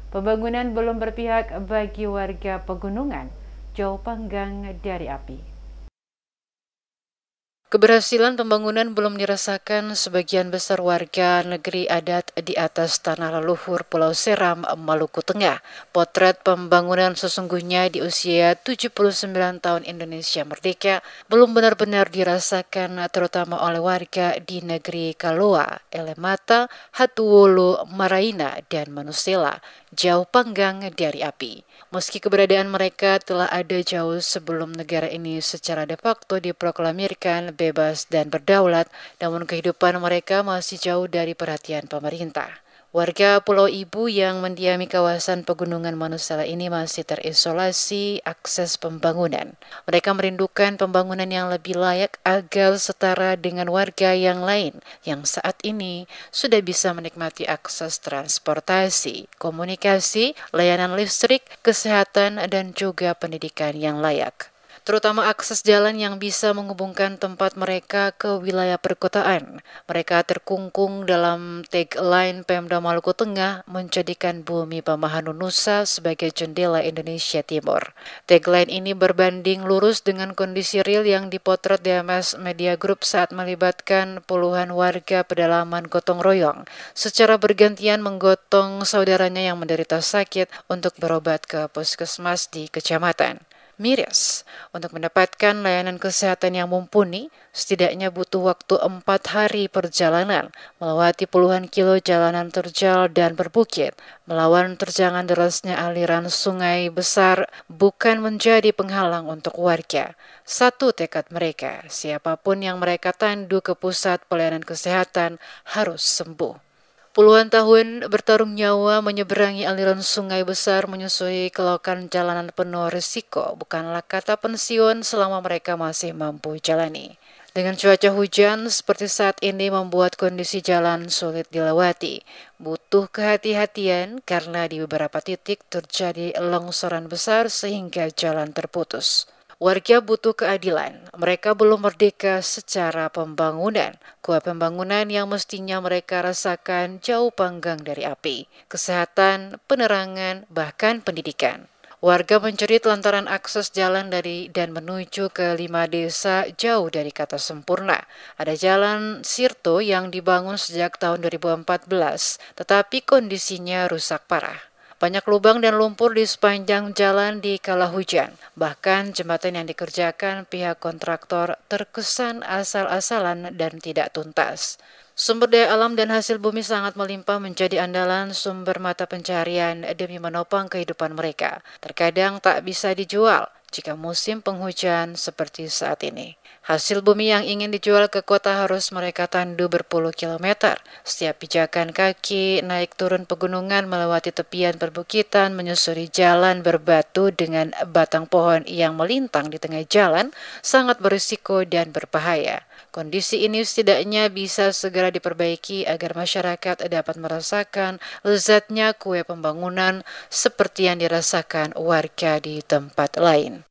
Pembangunan belum berpihak bagi warga pegunungan, jauh panggang dari api. Keberhasilan pembangunan belum dirasakan sebagian besar warga negeri adat di atas tanah leluhur Pulau Seram, Maluku Tengah. Potret pembangunan sesungguhnya di usia 79 tahun Indonesia Merdeka belum benar-benar dirasakan terutama oleh warga di negeri Kaloa, Elemata, Hatuwulu, Maraina, dan Manusela, jauh panggang dari api. Meski keberadaan mereka telah ada jauh sebelum negara ini secara de facto diproklamirkan bebas dan berdaulat, namun kehidupan mereka masih jauh dari perhatian pemerintah. Warga Pulau Ibu yang mendiami kawasan pegunungan Manusela ini masih terisolasi akses pembangunan. Mereka merindukan pembangunan yang lebih layak agar setara dengan warga yang lain yang saat ini sudah bisa menikmati akses transportasi, komunikasi, layanan listrik, kesehatan, dan juga pendidikan yang layak. Terutama akses jalan yang bisa menghubungkan tempat mereka ke wilayah perkotaan. Mereka terkungkung dalam tagline Pemda Maluku Tengah menjadikan bumi Pamahanu Nusa sebagai jendela Indonesia Timur. Tagline ini berbanding lurus dengan kondisi real yang dipotret DMS Media Group saat melibatkan puluhan warga pedalaman gotong royong secara bergantian menggotong saudaranya yang menderita sakit untuk berobat ke puskesmas di kecamatan. Miris, untuk mendapatkan layanan kesehatan yang mumpuni, setidaknya butuh waktu 4 hari perjalanan, melewati puluhan kilo jalanan terjal dan berbukit, melawan terjangan derasnya aliran sungai besar bukan menjadi penghalang untuk warga. Satu tekad mereka, siapapun yang mereka tandu ke pusat pelayanan kesehatan harus sembuh. Puluhan tahun bertarung nyawa menyeberangi aliran sungai besar menyusui kelokan jalanan penuh risiko bukanlah kata pensiun selama mereka masih mampu jalani. Dengan cuaca hujan seperti saat ini membuat kondisi jalan sulit dilewati. Butuh kehati-hatian karena di beberapa titik terjadi longsoran besar sehingga jalan terputus. Warga butuh keadilan. Mereka belum merdeka secara pembangunan. Kue pembangunan yang mestinya mereka rasakan jauh panggang dari api. Kesehatan, penerangan, bahkan pendidikan. Warga menjerit lantaran akses jalan dari dan menuju ke 5 desa jauh dari kata sempurna. Ada jalan Sirto yang dibangun sejak tahun 2014, tetapi kondisinya rusak parah. Banyak lubang dan lumpur di sepanjang jalan di kala hujan. Bahkan jembatan yang dikerjakan pihak kontraktor terkesan asal-asalan dan tidak tuntas. Sumber daya alam dan hasil bumi sangat melimpah menjadi andalan sumber mata pencarian demi menopang kehidupan mereka. Terkadang tak bisa dijual jika musim penghujan seperti saat ini. Hasil bumi yang ingin dijual ke kota harus mereka tandu berpuluh kilometer. Setiap pijakan kaki naik turun pegunungan melewati tepian perbukitan menyusuri jalan berbatu dengan batang pohon yang melintang di tengah jalan sangat berisiko dan berbahaya. Kondisi ini setidaknya bisa segera diperbaiki agar masyarakat dapat merasakan lezatnya kue pembangunan seperti yang dirasakan warga di tempat lain.